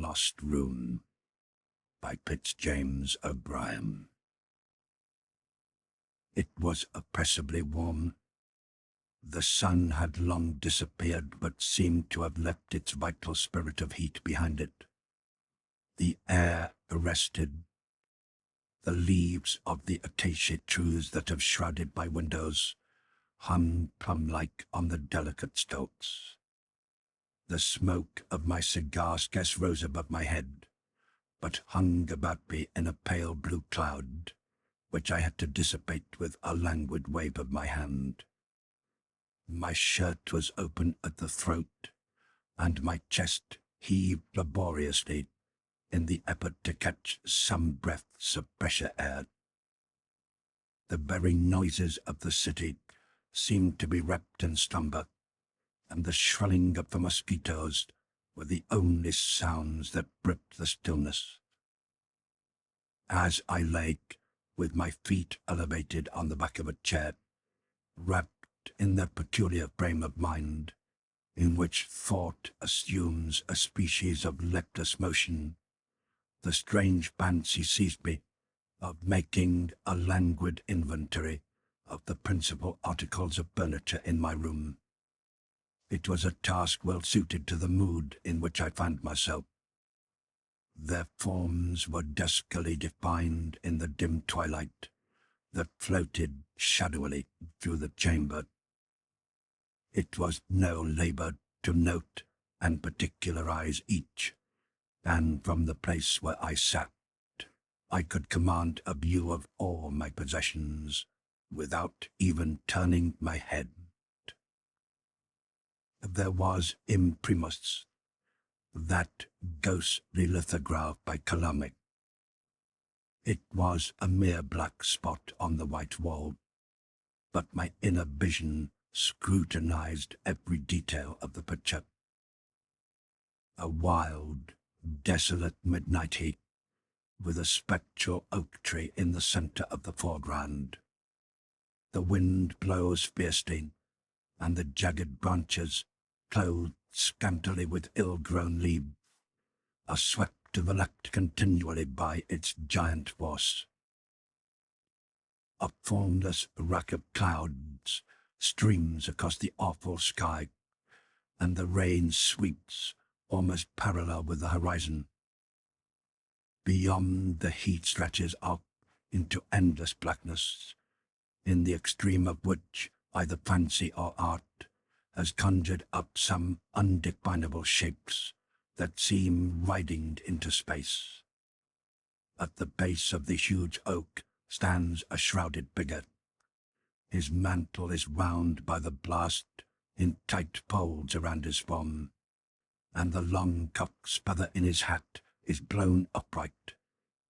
Lost Room by Fitz-James O'Brien. It was oppressively warm. The sun had long disappeared, but seemed to have left its vital spirit of heat behind it. The air arrested. The leaves of the acacia trees that have shrouded my windows hung plum-like on the delicate stalks. The smoke of my cigar scarce rose above my head, but hung about me in a pale blue cloud, which I had to dissipate with a languid wave of my hand. My shirt was open at the throat, and my chest heaved laboriously in the effort to catch some breaths of fresher air. The very noises of the city seemed to be wrapped in slumber, and the shrilling of the mosquitoes were the only sounds that broke the stillness. As I lay, with my feet elevated on the back of a chair, wrapped in that peculiar frame of mind in which thought assumes a species of lepless motion, the strange fancy seized me of making a languid inventory of the principal articles of furniture in my room. It was a task well suited to the mood in which I found myself. Their forms were duskily defined in the dim twilight that floated shadowily through the chamber. It was no labor to note and particularize each, and from the place where I sat, I could command a view of all my possessions without even turning my head. There was imprimus that ghostly lithograph by Kalamic. It was a mere black spot on the white wall, but my inner vision scrutinized every detail of the picture. A wild, desolate midnight heat, with a spectral oak tree in the center of the foreground. The wind blows fiercely, and the jagged branches, clothed scantily with ill-grown leaves, are swept to the left continually by its giant force. A formless rack of clouds streams across the awful sky, and the rain sweeps almost parallel with the horizon. Beyond, the heat stretches off into endless blackness, in the extreme of which either fancy or art has conjured up some undefinable shapes that seem riding into space. At the base of the huge oak stands a shrouded figure. His mantle is wound by the blast in tight folds around his form, and the long cock's feather in his hat is blown upright,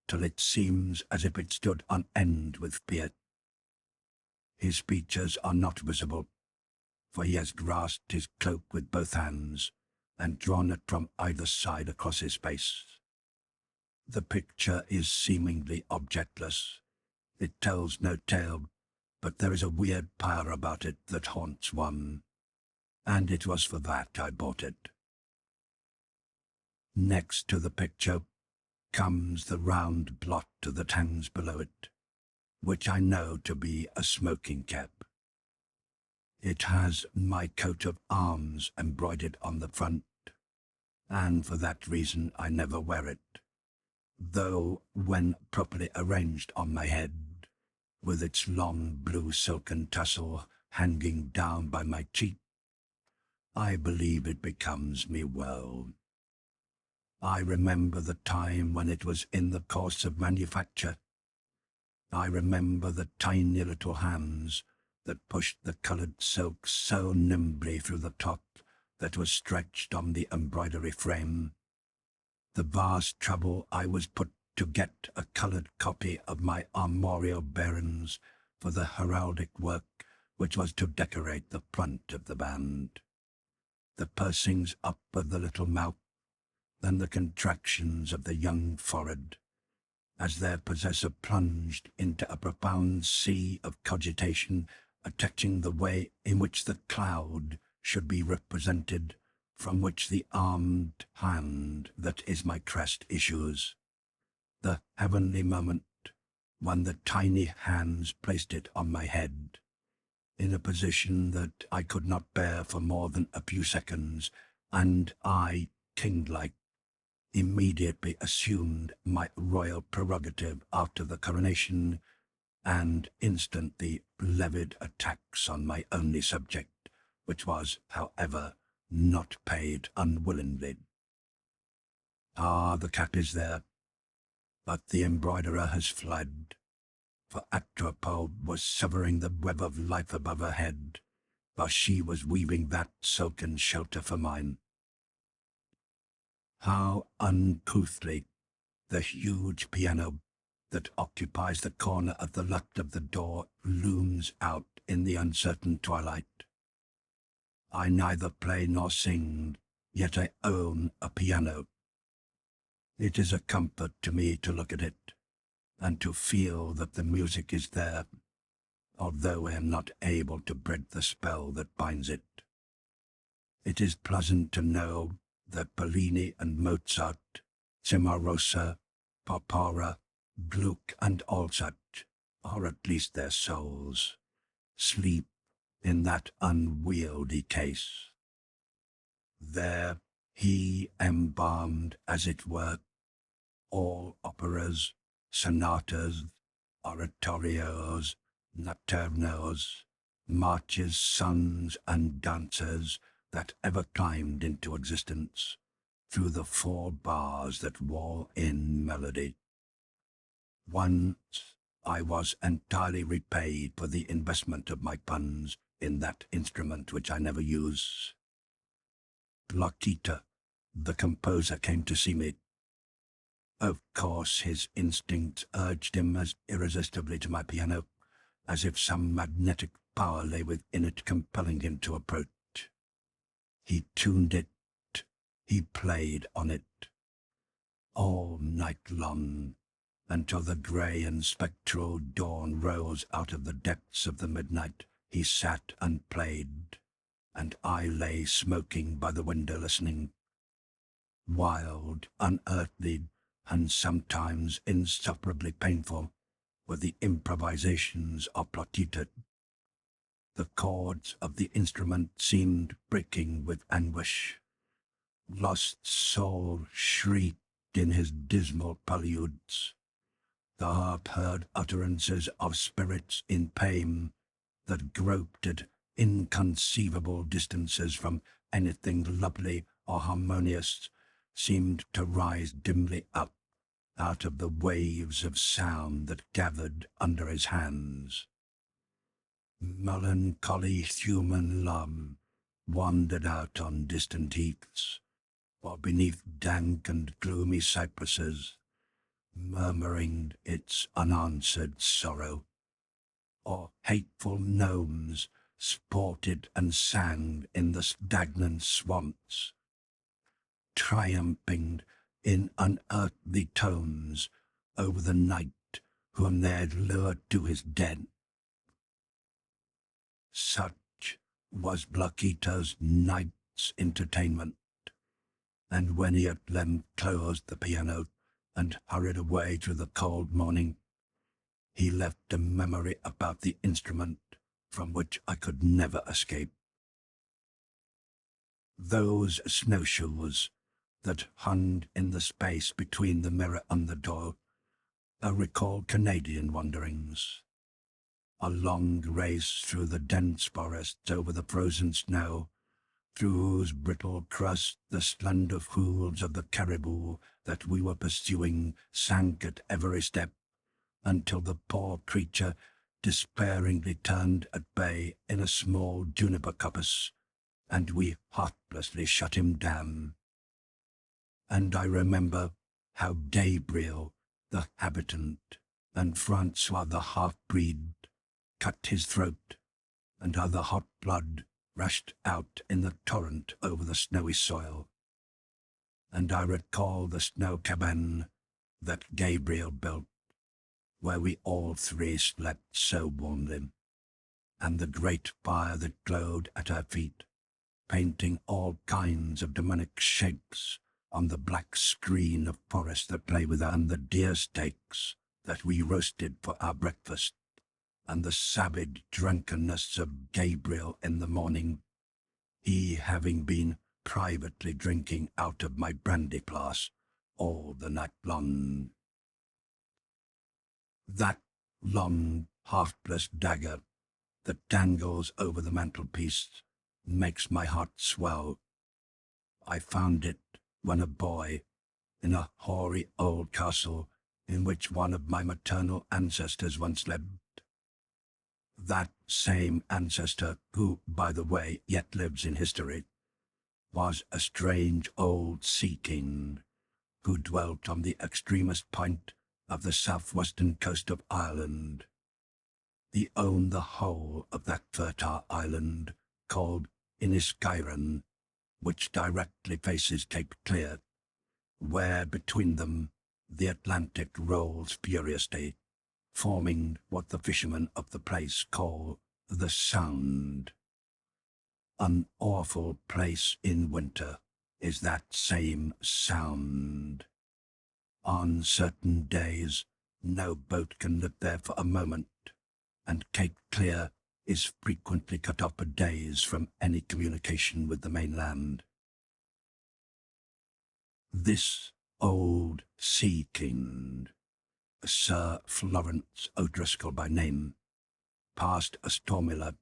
till it seems as if it stood on end with fear. His features are not visible, for he has grasped his cloak with both hands and drawn it from either side across his face. The picture is seemingly objectless. It tells no tale, but there is a weird power about it that haunts one, and it was for that I bought it. Next to the picture comes the round blot that hangs below it, which I know to be a smoking cap. It has my coat of arms embroidered on the front, and for that reason I never wear it, though when properly arranged on my head, with its long blue silken tassel hanging down by my cheek, I believe it becomes me well. I remember the time when it was in the course of manufacture. I remember the tiny little hands that pushed the coloured silk so nimbly through the top that was stretched on the embroidery frame. The vast trouble I was put to get a coloured copy of my armorial bearings for the heraldic work which was to decorate the front of the band. The pursings up of the little mouth, and the contractions of the young forehead, as their possessor plunged into a profound sea of cogitation attaching the way in which the cloud should be represented from which the armed hand that is my crest issues, the heavenly moment when the tiny hands placed it on my head, in a position that I could not bear for more than a few seconds, and I, king-like, immediately assumed my royal prerogative after the coronation, and instantly levied a tax on my only subject, which was, however, not paid unwillingly. Ah, the cap is there, but the embroiderer has fled, for Atropos was severing the web of life above her head, while she was weaving that silken shelter for mine. How uncouthly the huge piano that occupies the corner of the left of the door looms out in the uncertain twilight. I neither play nor sing, yet I own a piano. It is a comfort to me to look at it, and to feel that the music is there, although I am not able to break the spell that binds it. It is pleasant to know that Bellini and Mozart, Cimarosa, Porpora, Gluck, and all such, or at least their souls, sleep in that unwieldy case. There he embalmed, as it were, all operas, sonatas, oratorios, notturnos, marches, songs, and dances that ever climbed into existence through the 4 bars that wall in melody. Once I was entirely repaid for the investment of my funds in that instrument which I never use. Lockita, the composer, came to see me. Of course, his instinct urged him as irresistibly to my piano, as if some magnetic power lay within it compelling him to approach. He tuned it, he played on it, all night long, until the grey and spectral dawn rose out of the depths of the midnight. He sat and played, and I lay smoking by the window listening. Wild, unearthly, and sometimes insufferably painful were the improvisations of Plotita. The chords of the instrument seemed breaking with anguish. Lost soul shrieked in his dismal preludes. The harp heard utterances of spirits in pain that groped at inconceivable distances from anything lovely or harmonious, seemed to rise dimly up out of the waves of sound that gathered under his hands. Melancholy human love wandered out on distant heaths, or beneath dank and gloomy cypresses, murmuring its unanswered sorrow, or hateful gnomes sported and sang in the stagnant swamps, triumphing in unearthly tones over the knight whom they had lured to his den. Such was Blachita's night's entertainment, and when he at length closed the piano and hurried away through the cold morning, he left a memory about the instrument from which I could never escape. Those snowshoes that hung in the space between the mirror and the door recalled Canadian wanderings. A long race through the dense forests over the frozen snow, through whose brittle crust the slender hooves of the caribou that we were pursuing sank at every step, until the poor creature despairingly turned at bay in a small juniper coppice, and we heartlessly shut him down. And I remember how Gabriel, the habitant, and Francois, the half-breed, cut his throat, and how the hot blood rushed out in the torrent over the snowy soil. And I recall the snow cabin that Gabriel built, where we all 3 slept so warmly, and the great fire that glowed at our feet, painting all kinds of demonic shapes on the black screen of forest that lay within, and the deer steaks that we roasted for our breakfast, and the savage drunkenness of Gabriel in the morning, he having been privately drinking out of my brandy glass all the night long. That long, haftless dagger that dangles over the mantelpiece makes my heart swell. I found it when a boy in a hoary old castle in which one of my maternal ancestors once lived. That same ancestor, who, by the way, yet lives in history, was a strange old sea king who dwelt on the extremest point of the southwestern coast of Ireland. He owned the whole of that fertile island called Inniskillen, which directly faces Cape Clear, where between them the Atlantic rolls furiously, forming what the fishermen of the place call the Sound. An awful place in winter is that same Sound. On certain days, no boat can live there for a moment, and Cape Clear is frequently cut off for days from any communication with the mainland. This old sea king, Sir Florence O'Driscoll by name, passed a stormy night.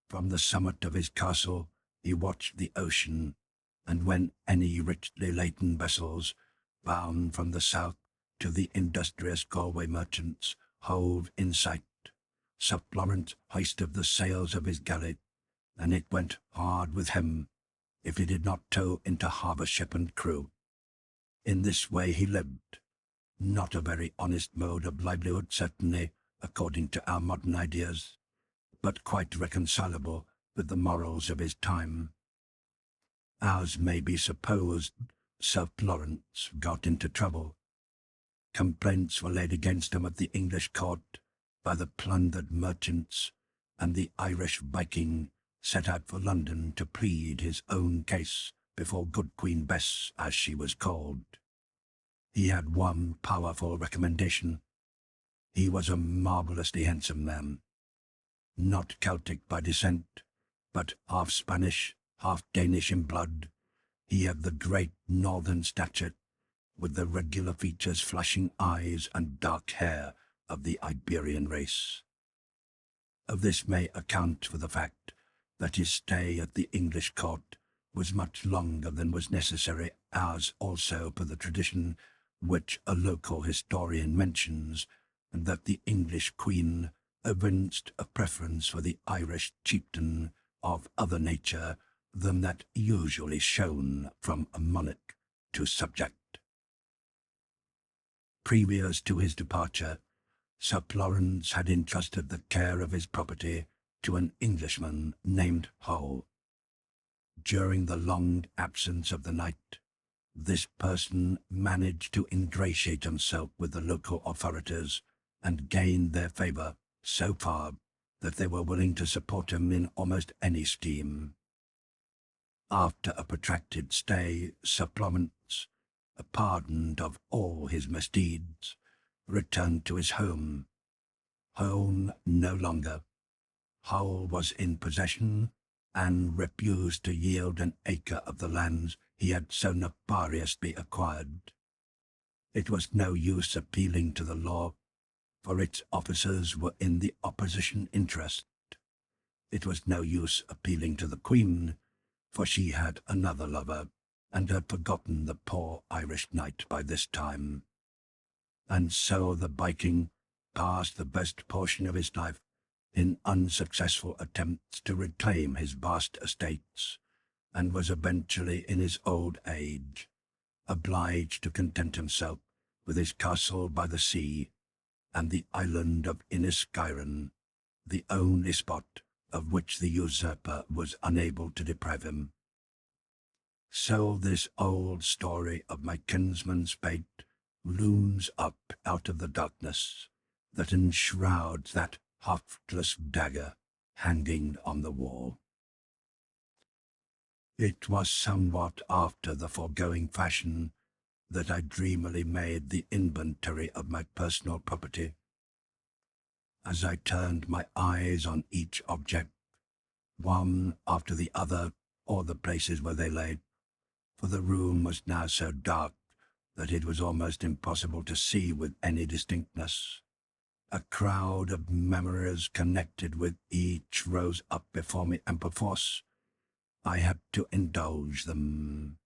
From the summit of his castle he watched the ocean, and when any richly laden vessels, bound from the south to the industrious Galway merchants, hove in sight, Sir Florence hoisted the sails of his galley, and it went hard with him if he did not tow into harbour ship and crew. In this way he lived, not a very honest mode of livelihood, certainly, according to our modern ideas, but quite reconcilable with the morals of his time. As may be supposed, Sir Florence got into trouble. Complaints were laid against him at the English court by the plundered merchants, and the Irish Viking set out for London to plead his own case before good Queen Bess, as she was called. He had one powerful recommendation. He was a marvellously handsome man, not Celtic by descent, but half Spanish, half Danish in blood. He had the great northern stature, with the regular features, flashing eyes, and dark hair of the Iberian race. Of this may account for the fact that his stay at the English court was much longer than was necessary, as also per the tradition which a local historian mentions, and that the English queen evinced a preference for the Irish chieftain of other nature than that usually shown from a monarch to subject. Previous to his departure, Sir Florence had entrusted the care of his property to an Englishman named Hull. During the long absence of the knight, this person managed to ingratiate himself with the local authorities and gained their favour so far that they were willing to support him in almost any scheme. After a protracted stay, Sir Florence, pardoned of all his misdeeds, returned to his home. Home no longer. Hull was in possession, and refused to yield an acre of the lands he had so nefariously acquired. It was no use appealing to the law, for its officers were in the opposition interest. It was no use appealing to the Queen, for she had another lover, and had forgotten the poor Irish knight by this time. And so the Viking passed the best portion of his life in unsuccessful attempts to reclaim his vast estates, and was eventually, in his old age, obliged to content himself with his castle by the sea and the island of Inniskillen, the only spot of which the usurper was unable to deprive him. So this old story of my kinsman's fate looms up out of the darkness that enshrouds that haftless dagger hanging on the wall. It was somewhat after the foregoing fashion that I dreamily made the inventory of my personal property. As I turned my eyes on each object, one after the other, or the places where they lay, for the room was now so dark that it was almost impossible to see with any distinctness. A crowd of memories connected with each rose up before me, and perforce I had to indulge them.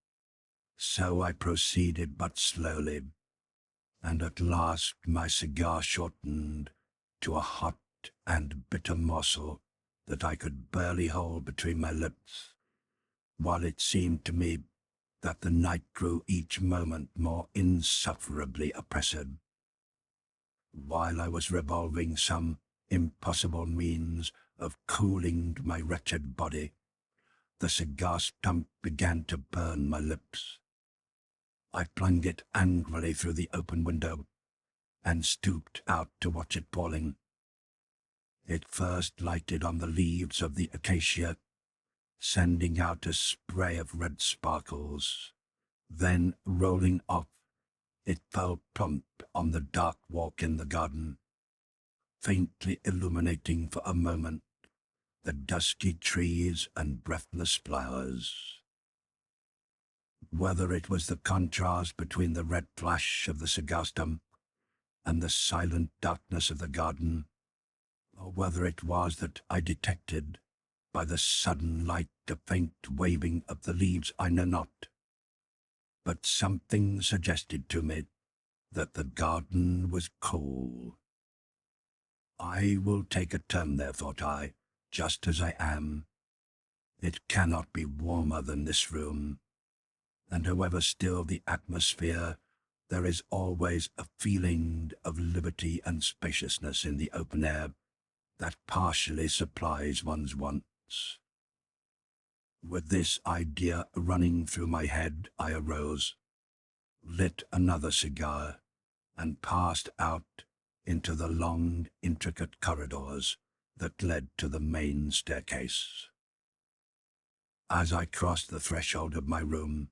So I proceeded but slowly, and at last my cigar shortened to a hot and bitter morsel that I could barely hold between my lips, while it seemed to me that the night grew each moment more insufferably oppressive. While I was revolving some impossible means of cooling my wretched body, the cigar stump began to burn my lips. I flung it angrily through the open window and stooped out to watch it falling. It first lighted on the leaves of the acacia, sending out a spray of red sparkles. Then, rolling off, it fell plump on the dark walk in the garden, faintly illuminating for a moment the dusky trees and breathless flowers. Whether it was the contrast between the red flash of the cigar stump and the silent darkness of the garden, or whether it was that I detected by the sudden light a faint waving of the leaves, I know not. But something suggested to me that the garden was cool. I will take a turn there, thought I, just as I am. It cannot be warmer than this room, and however still the atmosphere, there is always a feeling of liberty and spaciousness in the open air that partially supplies one's wants. With this idea running through my head, I arose, lit another cigar, and passed out into the long, intricate corridors that led to the main staircase. As I crossed the threshold of my room,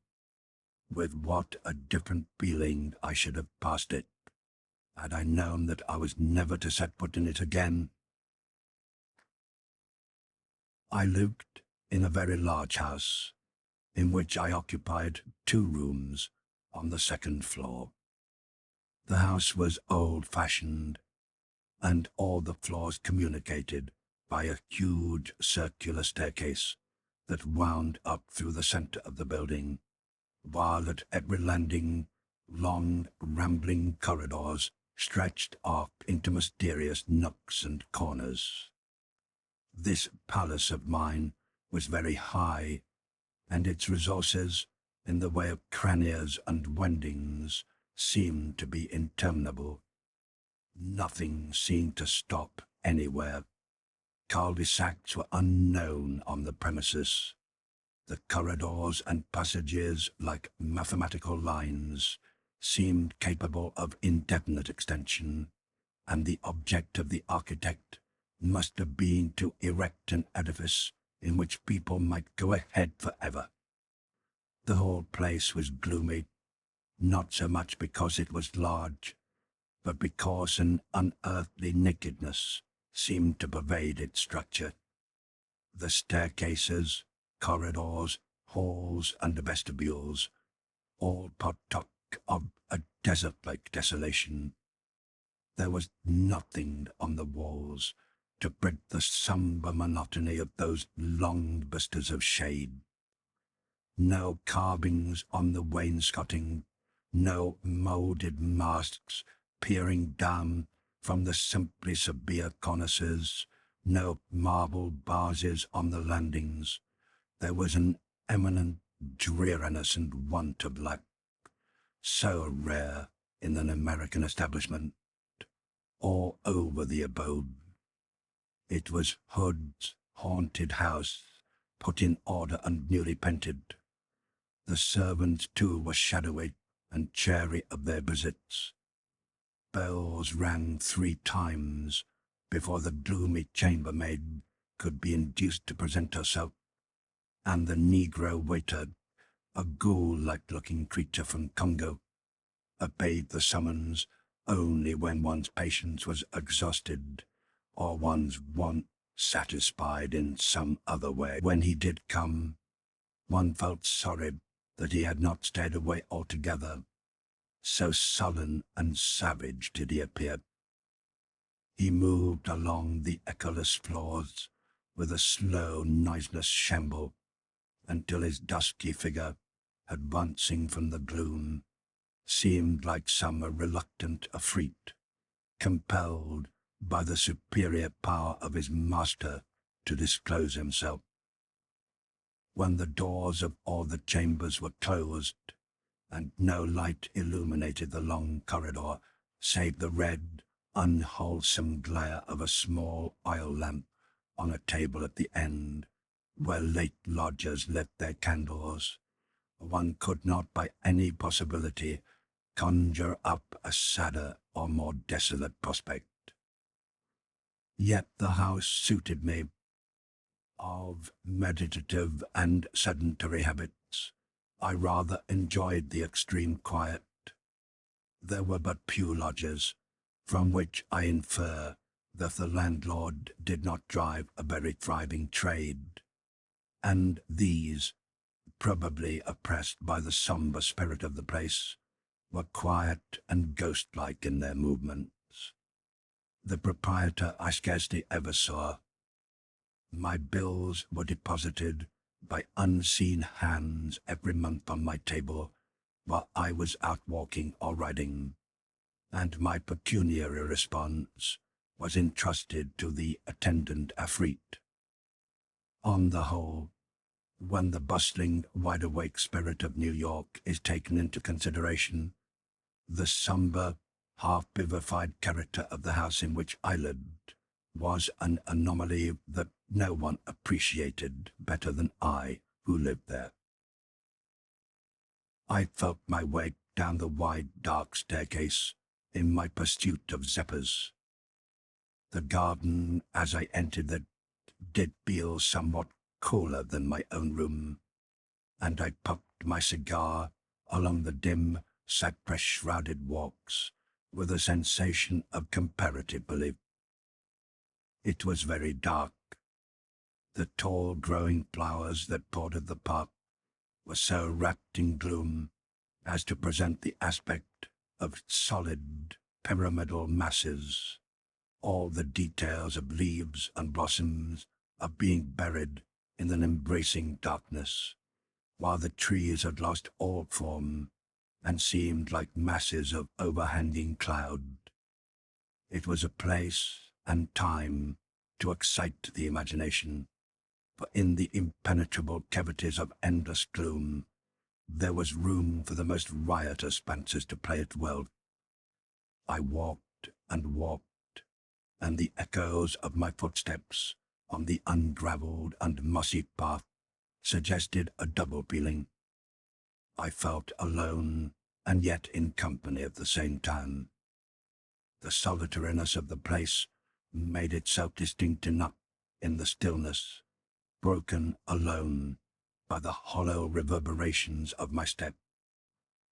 with what a different feeling I should have passed it, had I known that I was never to set foot in it again. I lived in a very large house, in which I occupied 2 rooms on the 2nd floor. The house was old-fashioned, and all the floors communicated by a huge circular staircase that wound up through the center of the building, while at every landing long, rambling corridors stretched off into mysterious nooks and corners. This palace of mine was very high, and its resources, in the way of crannies and windings, seemed to be interminable. Nothing seemed to stop anywhere. Cul-de-sacs were unknown on the premises. The corridors and passages, like mathematical lines, seemed capable of indefinite extension, and the object of the architect must have been to erect an edifice in which people might go ahead forever. The whole place was gloomy, not so much because it was large, but because an unearthly nakedness seemed to pervade its structure. The staircases, corridors, halls, and vestibules all partook of a desert-like desolation. There was nothing on the walls to break the sombre monotony of those long vistas of shade. No carvings on the wainscoting, no moulded masks peering down from the simply severe cornices, no marble vases on the landings. There was an eminent dreariness and want of light, so rare in an American establishment, all over the abode. It was Hood's haunted house, put in order and newly painted. The servants, too, were shadowy and chary of their visits. Bells rang 3 times before the gloomy chambermaid could be induced to present herself, and the Negro waiter, a ghoul-like looking creature from Congo, obeyed the summons only when one's patience was exhausted or one's want satisfied in some other way. When he did come, one felt sorry that he had not stayed away altogether. So sullen and savage did he appear. He moved along the echoless floors with a slow, noiseless shamble until his dusky figure, advancing from the gloom, seemed like some reluctant Afrit, compelled by the superior power of his master to disclose himself. When the doors of all the chambers were closed, and no light illuminated the long corridor save the red, unwholesome glare of a small oil lamp on a table at the end, where late lodgers lit their candles, one could not by any possibility conjure up a sadder or more desolate prospect. Yet the house suited me. Of meditative and sedentary habits, I rather enjoyed the extreme quiet. There were but few lodgers, from which I infer that the landlord did not drive a very thriving trade, and these, probably oppressed by the sombre spirit of the place, were quiet and ghost-like in their movements. The proprietor I scarcely ever saw. My bills were deposited by unseen hands every month on my table while I was out walking or riding, and my pecuniary response was entrusted to the attendant Afrit. On the whole, when the bustling, wide-awake spirit of New York is taken into consideration, the sombre, half-vivified character of the house in which I lived was an anomaly that no one appreciated better than I who lived there. I felt my way down the wide, dark staircase in my pursuit of zephyrs. The garden, as I entered it, did feel somewhat cooler than my own room, and I puffed my cigar along the dim, cypress-shrouded walks with a sensation of comparative relief. It was very dark. The tall growing flowers that bordered the park were so wrapped in gloom as to present the aspect of solid pyramidal masses, all the details of leaves and blossoms are being buried in an embracing darkness, while the trees had lost all form and seemed like masses of overhanging cloud. It was a place and time to excite the imagination, for in the impenetrable cavities of endless gloom there was room for the most riotous fancies to play at will. I walked and walked, and the echoes of my footsteps on the ungravelled and mossy path suggested a double feeling. I felt alone and yet in company at the same time. The solitariness of the place made itself distinct enough in the stillness, broken alone by the hollow reverberations of my step,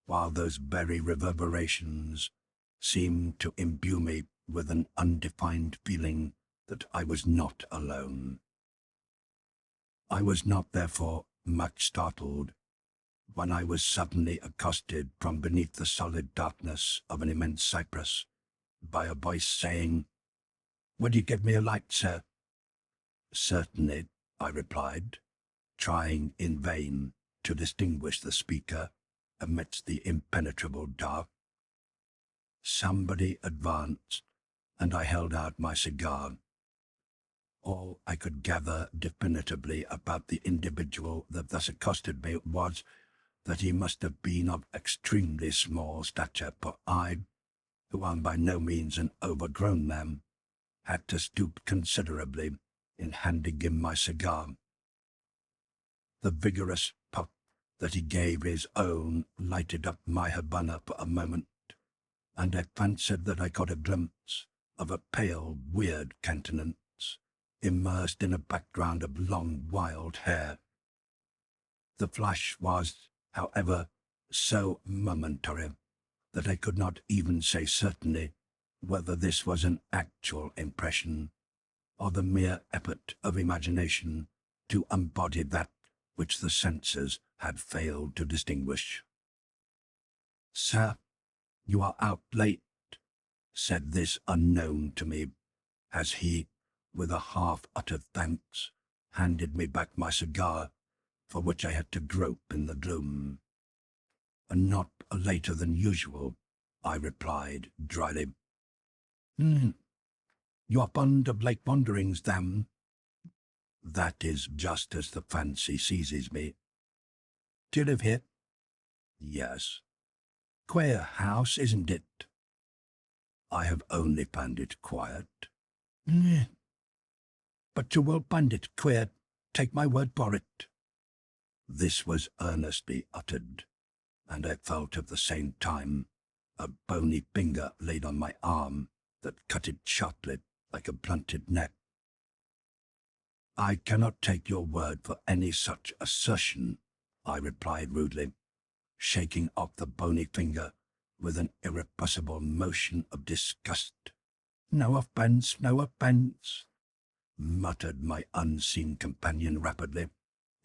while those very reverberations seemed to imbue me with an undefined feeling that I was not alone. I was not, therefore, much startled when I was suddenly accosted from beneath the solid darkness of an immense cypress by a voice saying, "Would you give me a light, sir?" "Certainly," I replied, trying in vain to distinguish the speaker amidst the impenetrable dark. Somebody advanced, and I held out my cigar. All I could gather definitively about the individual that thus accosted me was that he must have been of extremely small stature, for I, who am by no means an overgrown man, had to stoop considerably in handing him my cigar. The vigorous puff that he gave his own lighted up my Havana for a moment, and I fancied that I caught a glimpse of a pale, weird countenance, immersed in a background of long, wild hair, The flash was, however, so momentary that I could not even say certainly whether this was an actual impression or the mere effort of imagination to embody that which the senses had failed to distinguish. "Sir, you are out late," said this unknown to me, as he, with a half-uttered thanks, handed me back my cigar, for which I had to grope in the gloom. "Not later than usual," I replied dryly. You are fond of late wanderings, then?" "That is just as the fancy seizes me." "Do you live here?" "Yes." "Queer house, isn't it?" "I have only found it quiet." "But you will find it queer, take my word for it." This was earnestly uttered, and I felt at the same time a bony finger laid on my arm that cut it sharply like a blunted neck. "I cannot take your word for any such assertion," I replied rudely, shaking off the bony finger with an irrepressible motion of disgust. "No offence, no offence," muttered my unseen companion rapidly,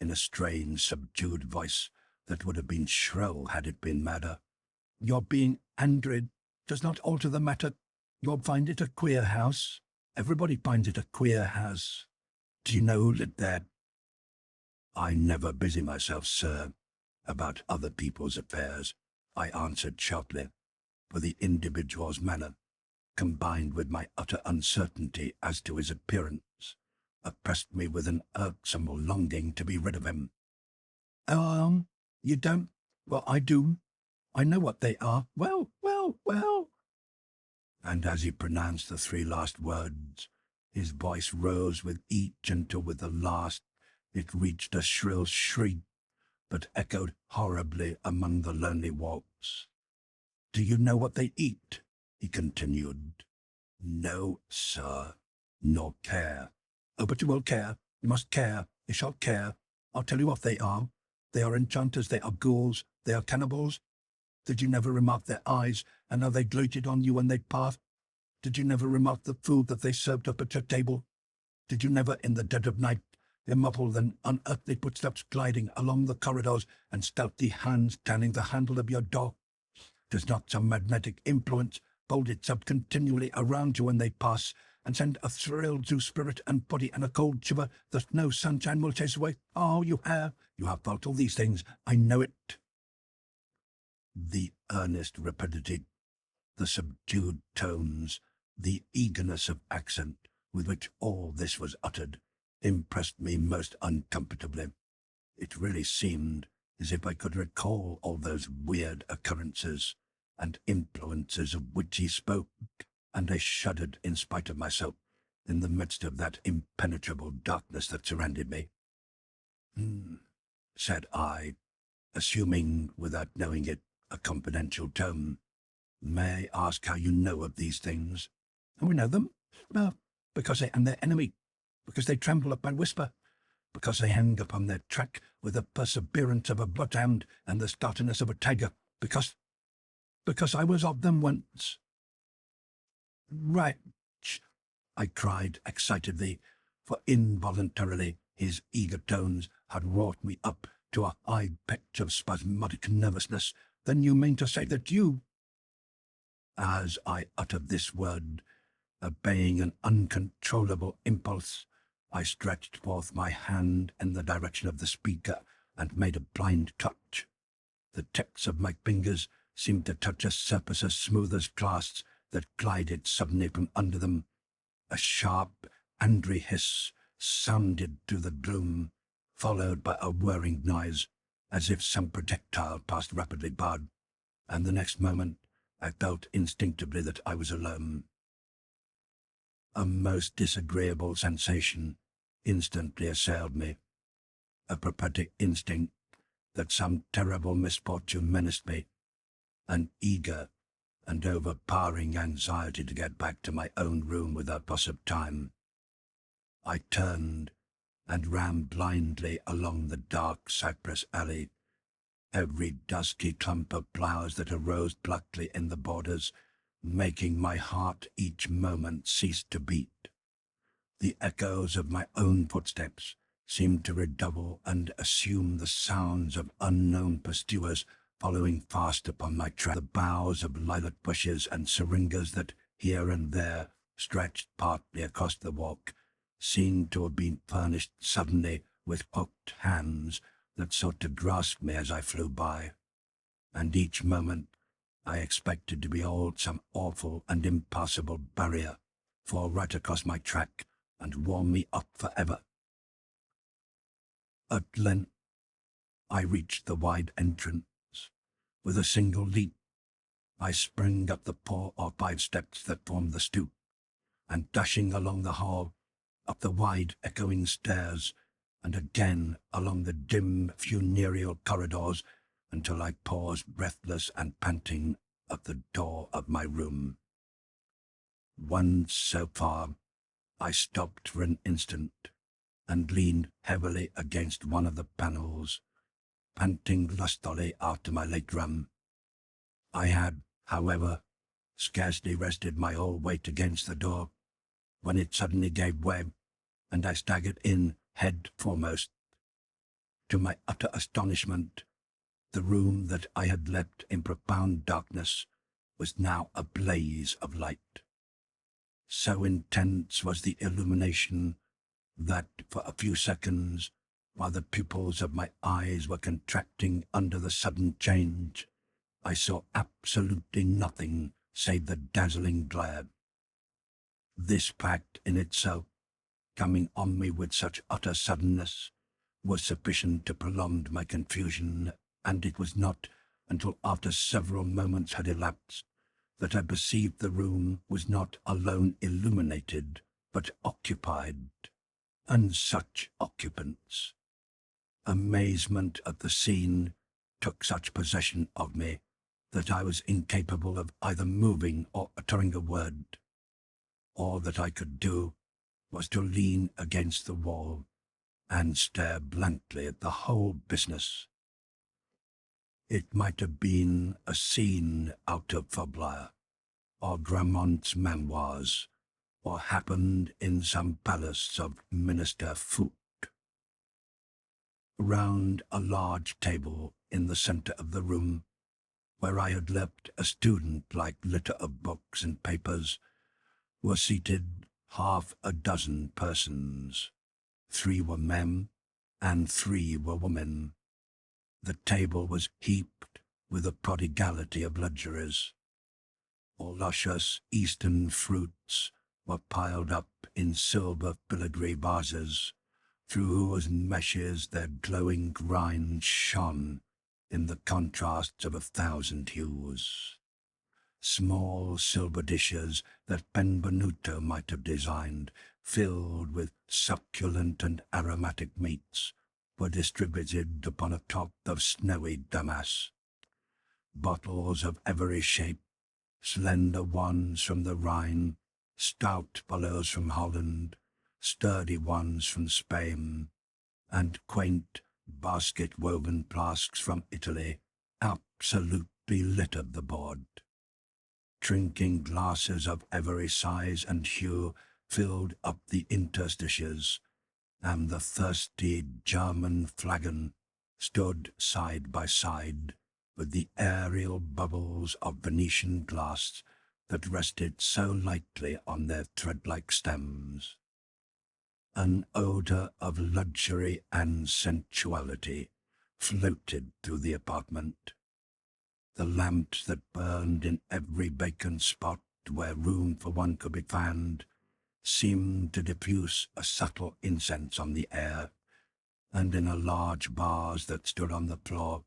in a strange, subdued voice that would have been shrill had it been madder. "Your being angry does not alter the matter. You'll find it a queer house. Everybody finds it a queer house. Do you know who lived there?" "I never busy myself, sir, about other people's affairs," I answered sharply, for the individual's manner, combined with my utter uncertainty as to his appearance, oppressed me with an irksome longing to be rid of him. You don't? Well, I do. I know what they are. Well. And as he pronounced the three last words, his voice rose with each until with the last it reached a shrill shriek, but echoed horribly among the lonely walks. "Do you know what they eat?" he continued. "No, sir, nor care." "Oh, but you will care. You must care. You shall care. I'll tell you what they are. They are enchanters, they are ghouls, they are cannibals. Did you never remark their eyes, and how they gloated on you when they passed? Did you never remark the food that they served up at your table? Did you never, in the dead of night, hear muffled and unearthly footsteps gliding along the corridors, and stealthy hands turning the handle of your door? Does not some magnetic influence fold itself continually around you when they pass, and send a thrill through spirit and body and a cold shiver that no sunshine will chase away? Oh, you have felt all these things. I know it." The earnest rapidity, the subdued tones, the eagerness of accent with which all this was uttered impressed me most uncomfortably. It really seemed as if I could recall all those weird occurrences and influences of which he spoke, and I shuddered in spite of myself in the midst of that impenetrable darkness that surrounded me. Said I, assuming, without knowing it, a confidential tone. "May I ask how you know of these things?" "And we know them? Well, because I am their enemy, because they tremble at my whisper, because they hang upon their track with the perseverance of a bloodhound and the stateliness of a tiger, because I was of them once." "Right," I cried excitedly, for involuntarily his eager tones had wrought me up to a high pitch of spasmodic nervousness. "Then you mean to say that you—" As I uttered this word, obeying an uncontrollable impulse, I stretched forth my hand in the direction of the speaker and made a blind touch. The tips of my fingers seemed to touch a surface as smooth as glass that glided suddenly from under them. A sharp, angry hiss sounded through the gloom, followed by a whirring noise, as if some projectile passed rapidly by, and the next moment I felt instinctively that I was alone. A most disagreeable sensation instantly assailed me, a prophetic instinct that some terrible misfortune menaced me, an eager and overpowering anxiety to get back to my own room without loss of time. I turned and ran blindly along the dark cypress alley. Every dusky clump of flowers that arose pluckily in the borders, making my heart each moment cease to beat. The echoes of my own footsteps seemed to redouble and assume the sounds of unknown pursuers following fast upon my track. The boughs of lilac bushes and syringas that here and there stretched partly across the walk seemed to have been furnished suddenly with hooked hands that sought to grasp me as I flew by, and each moment I expected to behold some awful and impassable barrier fall right across my track and warm me up forever. At length I reached the wide entrance. With a single leap, I sprang up the 4 or 5 steps that formed the stoop, and dashing along the hall, up the wide echoing stairs, and again along the dim funereal corridors until I paused breathless and panting at the door of my room. Once so far, I stopped for an instant and leaned heavily against one of the panels, panting lustily after my late rum. I had, however, scarcely rested my whole weight against the door when it suddenly gave way, and I staggered in head foremost. To my utter astonishment, the room that I had left in profound darkness was now a blaze of light. So intense was the illumination that for a few seconds, while the pupils of my eyes were contracting under the sudden change, I saw absolutely nothing save the dazzling glare. This fact in itself, coming on me with such utter suddenness, was sufficient to prolong my confusion, and it was not until after several moments had elapsed that I perceived the room was not alone illuminated, but occupied, and such occupants. Amazement at the scene took such possession of me that I was incapable of either moving or uttering a word. All that I could do was to lean against the wall and stare blankly at the whole business. It might have been a scene out of Fableur, or Gramont's memoirs, or happened in some palace of Minister Foote. Round a large table in the centre of the room, where I had left a student-like litter of books and papers, were seated 6 persons. 3 were men, and 3 were women. The table was heaped with a prodigality of luxuries. Luscious Eastern fruits were piled up in silver filigree vases, through whose meshes their glowing rind shone in the contrasts of 1,000 hues. Small silver dishes that Benvenuto might have designed, filled with succulent and aromatic meats, were distributed upon a top of snowy damask. Bottles of every shape, slender ones from the Rhine, stout fellows from Holland, sturdy ones from Spain, and quaint basket-woven flasks from Italy, absolutely littered the board. Drinking glasses of every size and hue filled up the interstices, and the thirsty German flagon stood side by side with the aerial bubbles of Venetian glass that rested so lightly on their thread-like stems. An odour of luxury and sensuality floated through the apartment. The lamps that burned in every vacant spot where room for one could be found seemed to diffuse a subtle incense on the air, and in a large vase that stood on the floor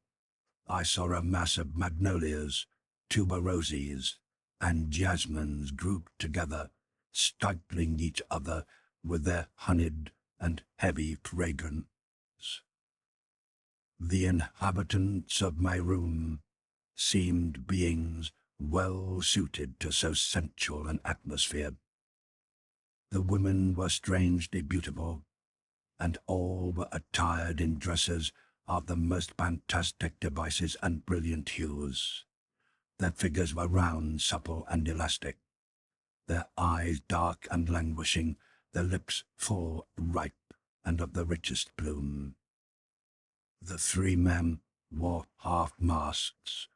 I saw a mass of magnolias, tuberoses, and jasmines grouped together, stifling each other with their honeyed and heavy fragrance. The inhabitants of my room seemed beings well suited to so sensual an atmosphere. The women were strangely beautiful, and all were attired in dresses of the most fantastic devices and brilliant hues. Their figures were round, supple, and elastic, their eyes dark and languishing, their lips full, ripe, and of the richest bloom. The three men wore half masks,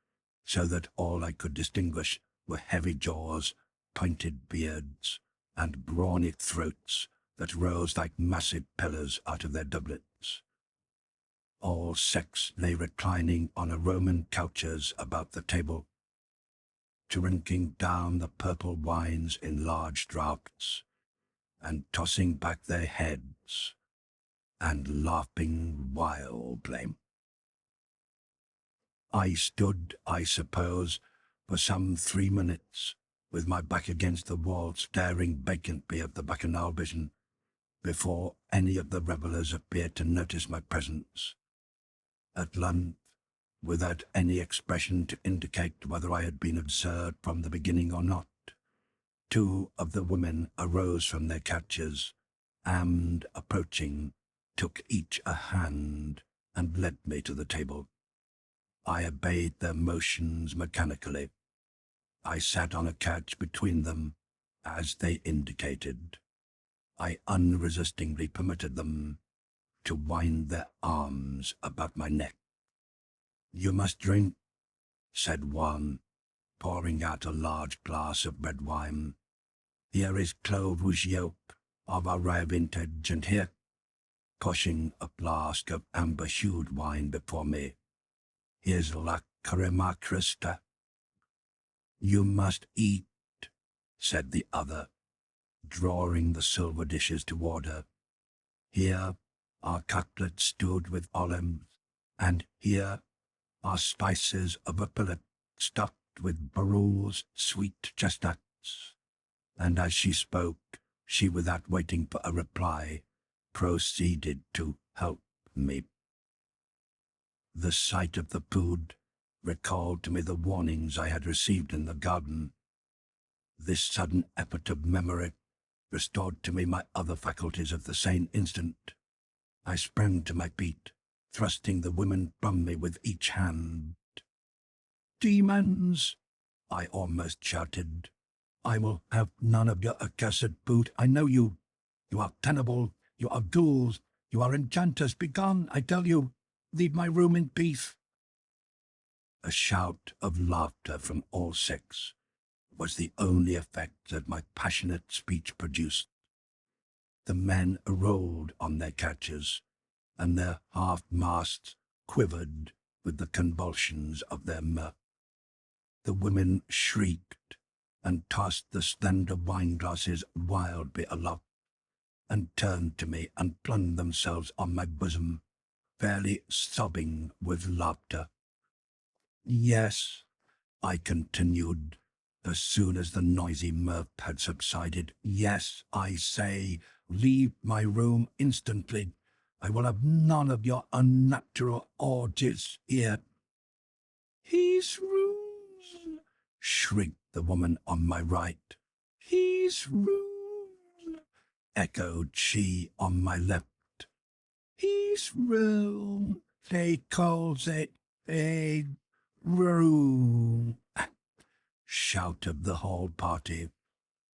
so that all I could distinguish were heavy jaws, pointed beards, and brawny throats that rose like massive pillars out of their doublets. All six lay reclining on a Roman couches about the table, drinking down the purple wines in large draughts, and tossing back their heads, and laughing wildly. I stood, I suppose, for some 3 minutes, with my back against the wall, staring vacantly at the bacchanal vision, before any of the revellers appeared to notice my presence. At length, without any expression to indicate whether I had been observed from the beginning or not, 2 of the women arose from their couches, and, approaching, took each a hand and led me to the table. I obeyed their motions mechanically. I sat on a couch between them, as they indicated. I unresistingly permitted them to wind their arms about my neck. "You must drink," said one, pouring out a large glass of red wine. "Here is Clos Vougeot of a rare vintage, and here," pushing a flask of amber-hued wine before me, "here's La Crema Crista." "You must eat," said the other, drawing the silver dishes toward her. "Here are cutlets stewed with olives, and here are spices of a fillet stuffed with Barrul's sweet chestnuts." And as she spoke, she, without waiting for a reply, proceeded to help me. The sight of the food recalled to me the warnings I had received in the garden. This sudden effort of memory restored to me my other faculties of the same instant. I sprang to my feet, thrusting the women from me with each hand. "Demons!" I almost shouted. "I will have none of your accursed food. I know you. You are tenable. You are ghouls. You are enchanters. Begone, I tell you. Leave my room in peace." A shout of laughter from all 6 was the only effect that my passionate speech produced. The men rolled on their couches, and their half-masts quivered with the convulsions of their mirth. The women shrieked and tossed the slender wine-glasses wildly aloft, and turned to me and flung themselves on my bosom, fairly sobbing with laughter. "Yes," I continued, as soon as the noisy mirth had subsided, "yes, I say, leave my room instantly. I will have none of your unnatural orgies here." "His room!" shrieked the woman on my right. "His room!" echoed she on my left. "His room! They calls it a room!" shouted the whole party,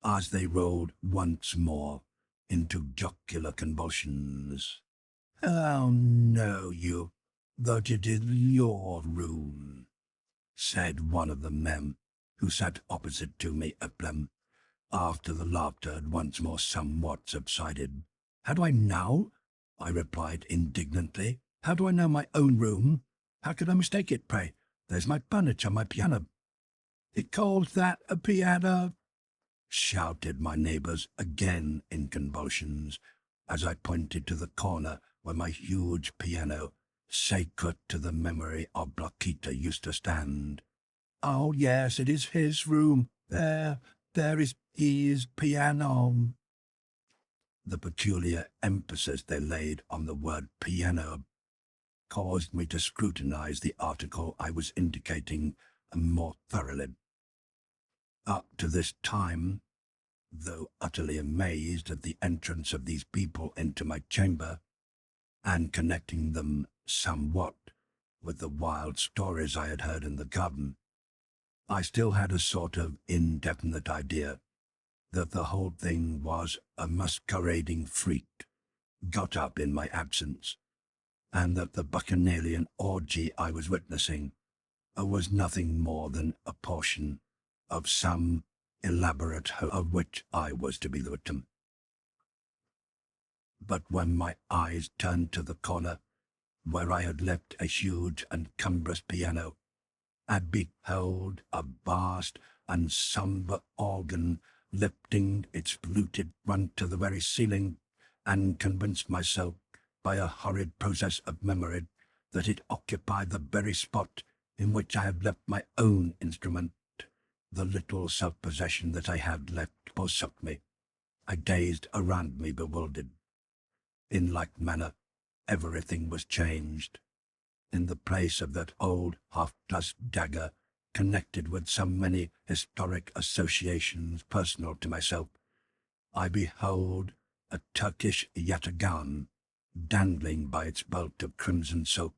as they rolled once more into jocular convulsions. "How know you that it is your room?" said one of the men, who sat opposite to me at them, after the laughter had once more somewhat subsided. "How do I know?" I replied indignantly. "How do I know my own room? How could I mistake it, pray? There's my furniture, my piano." "It calls that a piano?" shouted my neighbours, again in convulsions, as I pointed to the corner where my huge piano, sacred to the memory of Blockita, used to stand. "Oh, yes, it is his room. There is his piano." The peculiar emphasis they laid on the word piano caused me to scrutinize the article I was indicating more thoroughly. Up to this time, though utterly amazed at the entrance of these people into my chamber, and connecting them somewhat with the wild stories I had heard in the garden, I still had a sort of indefinite idea that the whole thing was a masquerading freak got up in my absence, and that the bacchanalian orgy I was witnessing was nothing more than a portion of some elaborate hoax of which I was to be the victim. But when my eyes turned to the corner where I had left a huge and cumbrous piano, I beheld a vast and sombre organ lifting its fluted front to the very ceiling, and convinced myself by a horrid process of memory that it occupied the very spot in which I had left my own instrument. The little self-possession that I had left forsook me. I gazed around me bewildered. In like manner, everything was changed. In the place of that old half-clasped dagger, connected with so many historic associations personal to myself, I behold a Turkish yataghan dangling by its belt of crimson silk,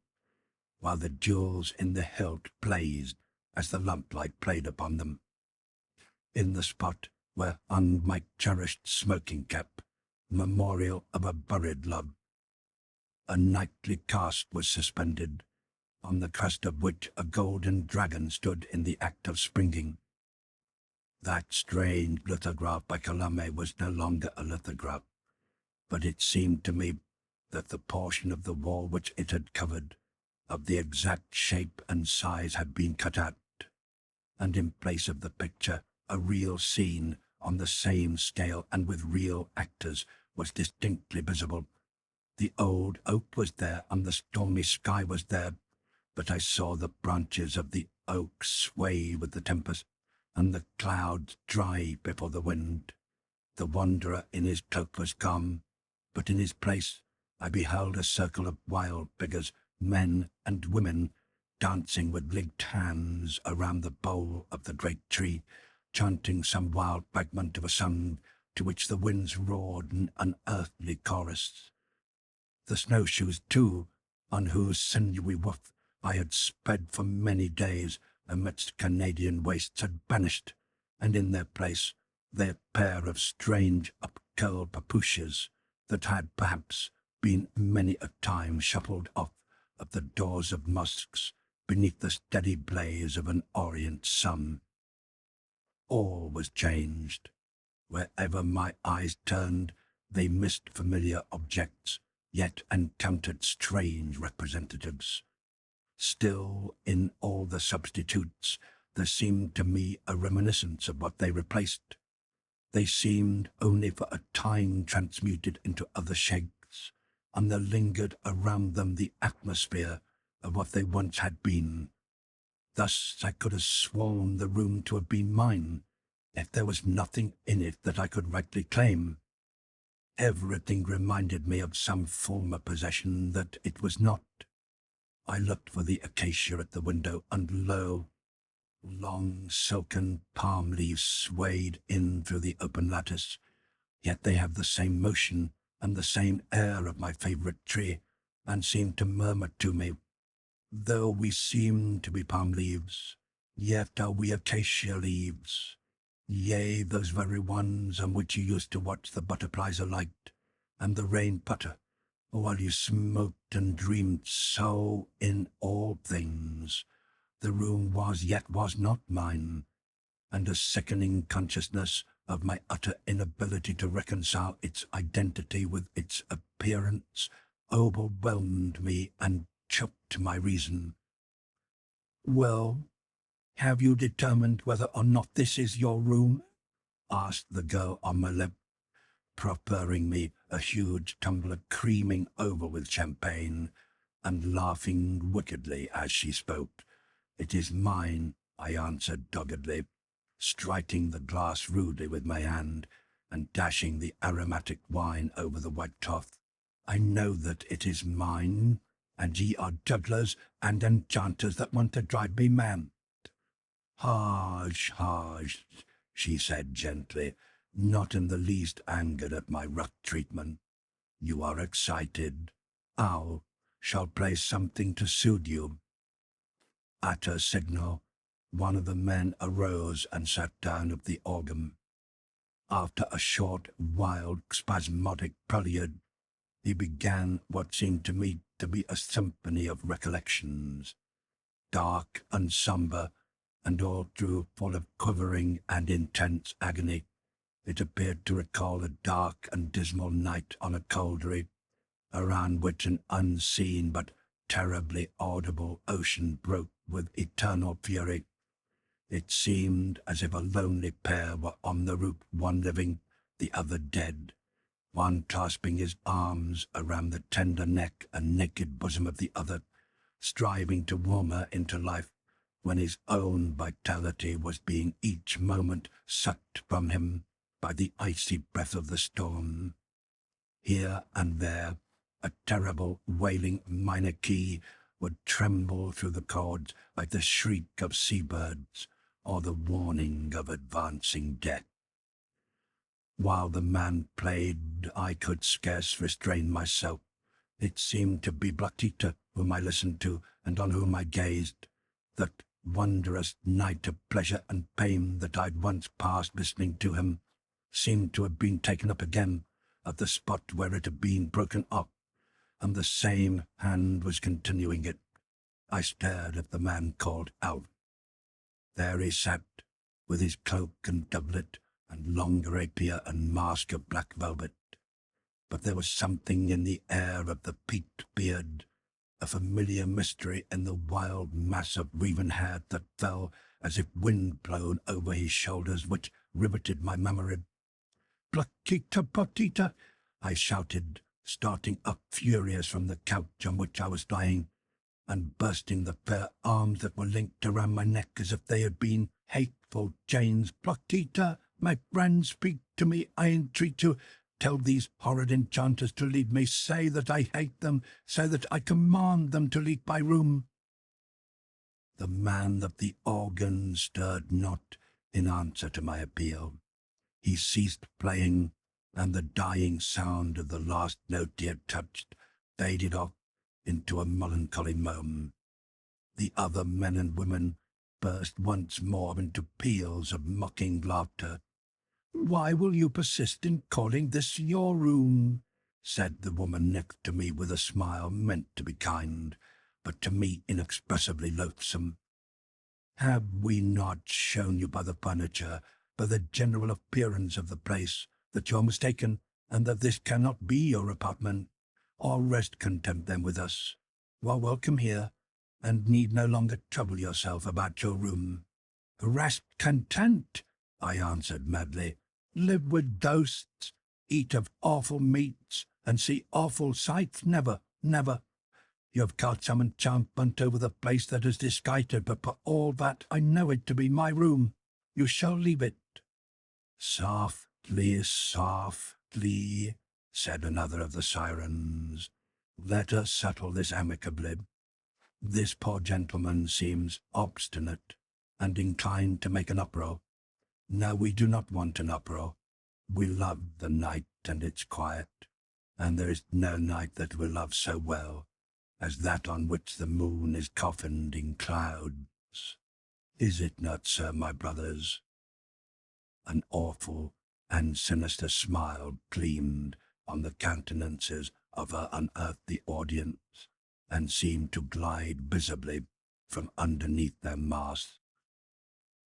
while the jewels in the hilt blazed as the lamplight played upon them. In the spot where hung my cherished smoking cap, memorial of a buried love, a knightly cask was suspended, on the crest of which a golden dragon stood in the act of springing. That strange lithograph by Calame was no longer a lithograph, but it seemed to me that the portion of the wall which it had covered, of the exact shape and size, had been cut out, and in place of the picture, a real scene on the same scale and with real actors was distinctly visible. The old oak was there, and the stormy sky was there, but I saw the branches of the oak sway with the tempest, and the clouds dry before the wind. The wanderer in his cloak was gone, but in his place I beheld a circle of wild figures, men and women, dancing with linked hands around the bole of the great tree, chanting some wild fragment of a song to which the winds roared an unearthly chorus. The snowshoes, too, on whose sinewy woof I had sped for many days amidst Canadian wastes, had vanished, and in their place their pair of strange up-curled papooses that had perhaps been many a time shuffled off of the doors of mosques beneath the steady blaze of an orient sun. All was changed. Wherever my eyes turned, they missed familiar objects, yet encountered strange representatives. Still, in all the substitutes, there seemed to me a reminiscence of what they replaced. They seemed only for a time transmuted into other shapes, and there lingered around them the atmosphere of what they once had been. Thus I could have sworn the room to have been mine, if there was nothing in it that I could rightly claim. Everything reminded me of some former possession that it was not. I looked for the acacia at the window, and lo, long silken palm leaves swayed in through the open lattice, yet they have the same motion and the same air of my favourite tree, and seemed to murmur to me, "Though we seem to be palm leaves, yet are we acacia leaves. Yea, those very ones on which you used to watch the butterflies alight, and the rain patter, while you smoked and dreamed. So in all things the room was yet was not mine, and a sickening consciousness of my utter inability to reconcile its identity with its appearance overwhelmed me and choked my reason. "Well, have you determined whether or not this is your room?" asked the girl on my left, proffering me a huge tumbler creaming over with champagne, and laughing wickedly as she spoke. "It is mine," I answered doggedly, striking the glass rudely with my hand, and dashing the aromatic wine over the white cloth. "I know that it is mine, and ye are jugglers and enchanters that want to drive me mad." "Hush, hush," she said gently, not in the least angered at my rough treatment. "You are excited. owl shall play something to soothe you." At her signal, one of the men arose and sat down at the organ. After a short, wild, spasmodic prelude, he began what seemed to me to be a symphony of recollections, dark and sombre, and all through full of quivering and intense agony. It appeared to recall a dark and dismal night on a coldry, around which an unseen but terribly audible ocean broke with eternal fury. It seemed as if a lonely pair were on the roof, one living, the other dead, one clasping his arms around the tender neck and naked bosom of the other, striving to warm her into life when his own vitality was being each moment sucked from him by the icy breath of the storm. Here and there, a terrible, wailing minor key would tremble through the chords like the shriek of seabirds or the warning of advancing death. While the man played, I could scarce restrain myself. It seemed to be Platita whom I listened to and on whom I gazed. That wondrous night of pleasure and pain that I'd once passed listening to him seemed to have been taken up again at the spot where it had been broken off, and the same hand was continuing it. I stared at the man called out. There he sat, with his cloak and doublet, and long rapier and mask of black velvet. But there was something in the air of the peaked beard, a familiar mystery in the wild mass of raven hair that fell as if wind blown over his shoulders, which riveted my memory. "Platita, Platita!" I shouted, starting up furious from the couch on which I was lying, and bursting the fair arms that were linked around my neck as if they had been hateful chains. "Platita, my friend, speak to me, I entreat you. Tell these horrid enchanters to leave me. Say that I hate them. Say that I command them to leave my room." The man of the organ stirred not in answer to my appeal. He ceased playing, and the dying sound of the last note he had touched faded off into a melancholy moan. The other men and women burst once more into peals of mocking laughter. "Why will you persist in calling this your room?" said the woman next to me with a smile meant to be kind, but to me inexpressibly loathsome. "Have we not shown you by the furniture, by the general appearance of the place, that you're mistaken, and that this cannot be your apartment? Or rest content then with us. You are welcome here, and need no longer trouble yourself about your room." "Rest content," I answered madly. "Live with ghosts, eat of awful meats, and see awful sights? Never, never. You have cast some enchantment over the place that is disguised, but for all that I know it to be my room. You shall leave it." "Softly, softly," said another of the sirens. "Let us settle this amicably. This poor gentleman seems obstinate and inclined to make an uproar. No, we do not want an uproar. We love the night and its quiet, and there is no night that we love so well as that on which the moon is coffined in clouds. Is it not so, my brothers?" An awful and sinister smile gleamed on the countenances of her unearthly audience, and seemed to glide visibly from underneath their masks.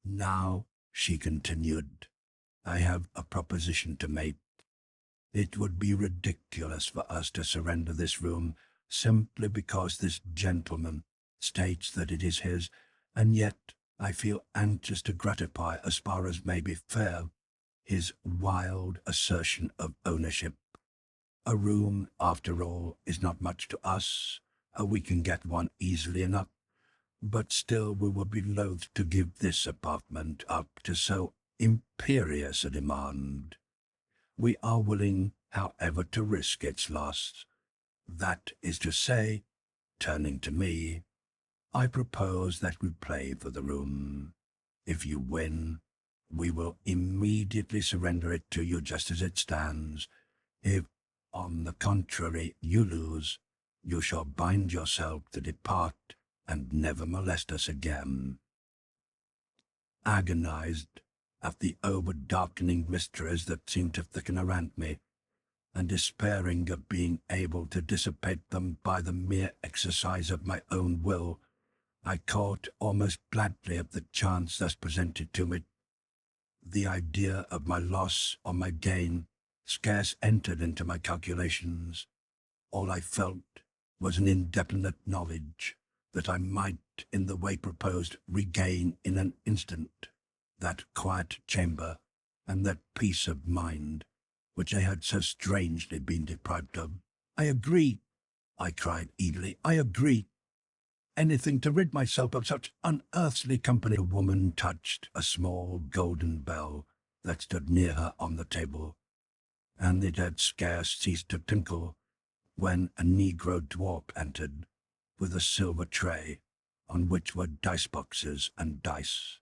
"Now," she continued, "I have a proposition to make. It would be ridiculous for us to surrender this room simply because this gentleman states that it is his, and yet I feel anxious to gratify, as far as may be fair, his wild assertion of ownership. A room, after all, is not much to us. We can get one easily enough, but still we would be loath to give this apartment up to so imperious a demand. We are willing, however, to risk its loss. That is to say," turning to me, "I propose that we play for the room. If you win, we will immediately surrender it to you just as it stands. If, on the contrary, you lose, You shall bind yourself to depart and never molest us again. Agonized at the over-darkening mysteries that seemed to thicken around me, and despairing of being able to dissipate them by the mere exercise of my own will, I caught almost gladly at the chance thus presented to me. The idea of my loss or my gain scarce entered into my calculations. All I felt was an indefinite knowledge that I might, in the way proposed, regain in an instant that quiet chamber and that peace of mind which I had so strangely been deprived of. "I agree," I cried eagerly. "I agree. Anything to rid myself of such unearthly company." The woman touched a small golden bell that stood near her on the table, and it had scarce ceased to tinkle when a negro dwarf entered with a silver tray on which were dice-boxes and dice.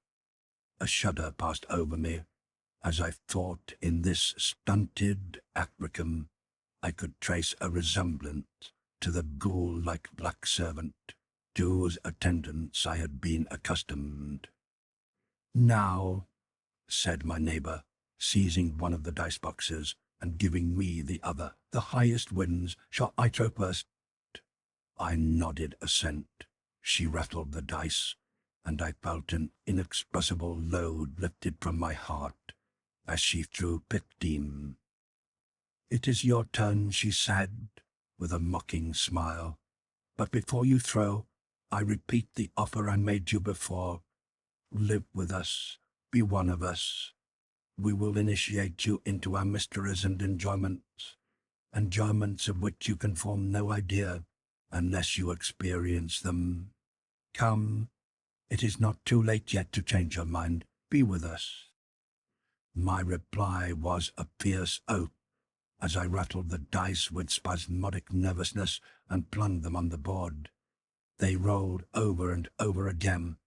A shudder passed over me as I thought in this stunted African I could trace a resemblance to the ghoul-like black servant to whose attendance I had been accustomed. "Now," said my neighbor, seizing one of the dice-boxes and giving me the other, "the highest wins. Shall I throw first?" I nodded assent. She rattled the dice, and I felt an inexpressible load lifted from my heart as she threw 15. "It is your turn," she said, with a mocking smile. "But before you throw, I repeat the offer I made you before. Live with us. Be one of us. We will initiate you into our mysteries and enjoyments of which you can form no idea unless you experience them. Come, it is not too late yet to change your mind. Be with us." My reply was a fierce oath as I rattled the dice with spasmodic nervousness and flung them on the board. They rolled over and over again,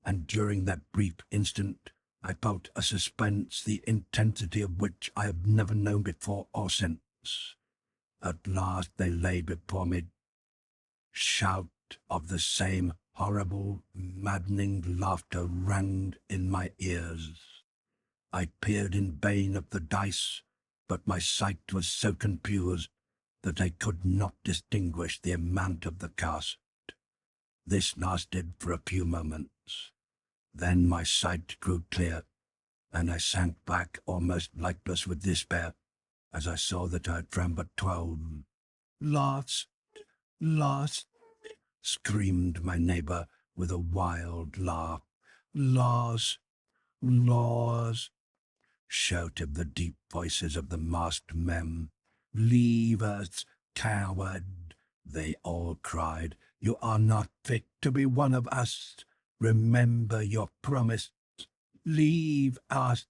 and during that brief instant I felt a suspense the intensity of which I have never known before or since. At last they lay before me. Shout of the same horrible, maddening laughter rang in my ears. I peered in vain at the dice, but my sight was so confused that I could not distinguish the amount of the cast. This lasted for a few moments. Then my sight grew clear, and I sank back almost lifeless with despair as I saw that I had thrown but 12. "Lost! Lost!" screamed my neighbor with a wild laugh. "Lost! Lost!" shouted the deep voices of the masked men. "Leave us, coward!" they all cried. "You are not fit to be one of us. Remember your promise. Leave us."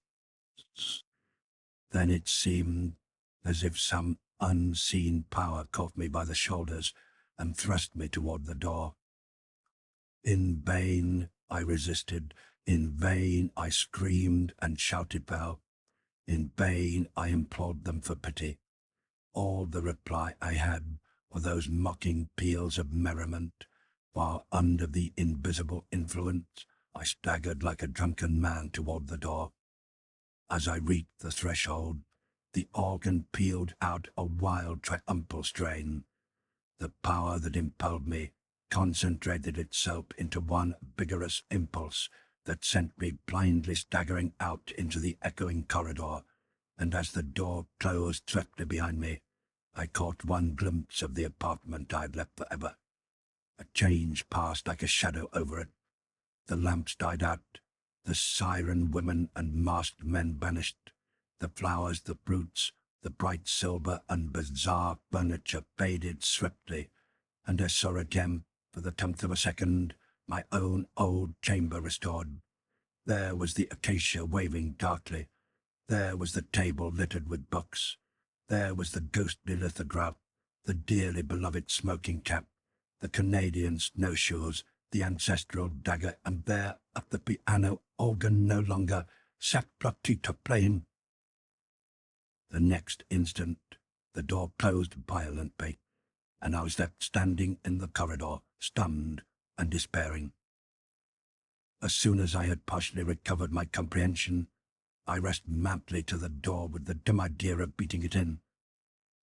Then it seemed as if some unseen power caught me by the shoulders and thrust me toward the door. In vain I resisted. In vain I screamed and shouted for help. In vain I implored them for pity. All the reply I had were those mocking peals of merriment, while under the invisible influence I staggered like a drunken man toward the door. As I reached the threshold, the organ pealed out a wild triumphal strain. The power that impelled me concentrated itself into one vigorous impulse that sent me blindly staggering out into the echoing corridor, and as the door closed swiftly behind me, I caught one glimpse of the apartment I had left forever. A change passed like a shadow over it. The lamps died out. The siren women and masked men vanished. The flowers, the fruits, the bright silver and bizarre furniture faded swiftly, and I saw again, for the 10th of a second, my own old chamber restored. There was the acacia waving darkly. There was the table littered with books. There was the ghostly lithograph, the dearly beloved smoking cap, the Canadian snowshoes, the ancestral dagger, and there, at the piano organ no longer, sat Platita playing. The next instant, the door closed violently, and I was left standing in the corridor, stunned and despairing. As soon as I had partially recovered my comprehension, I rushed madly to the door with the dim idea of beating it in.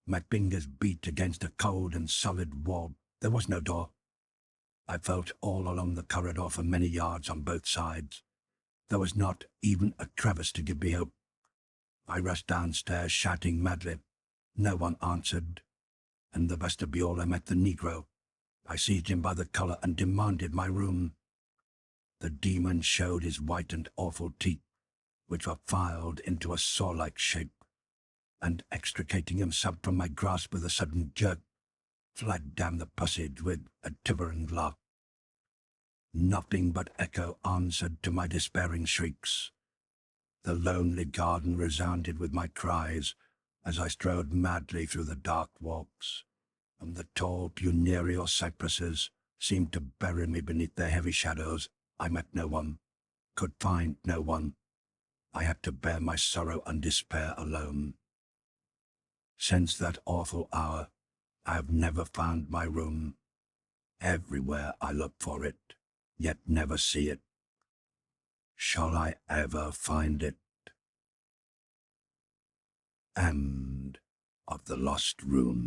My fingers beat against a cold and solid wall. There was no door. I felt all along the corridor for many yards on both sides. There was not even a crevice to give me hope. I rushed downstairs, shouting madly. No one answered. In the vestibule I met the Negro. I seized him by the collar and demanded my room. The demon showed his white and awful teeth, which were filed into a saw-like shape, and extricating himself from my grasp with a sudden jerk, fled down the passage with a quivering laugh. Nothing but echo answered to my despairing shrieks. The lonely garden resounded with my cries as I strode madly through the dark walks, and the tall funereal cypresses seemed to bury me beneath their heavy shadows. I met no one, could find no one. I had to bear my sorrow and despair alone. Since that awful hour, I have never found my room. Everywhere I look for it, yet never see it. Shall I ever find it? End of The Lost Room.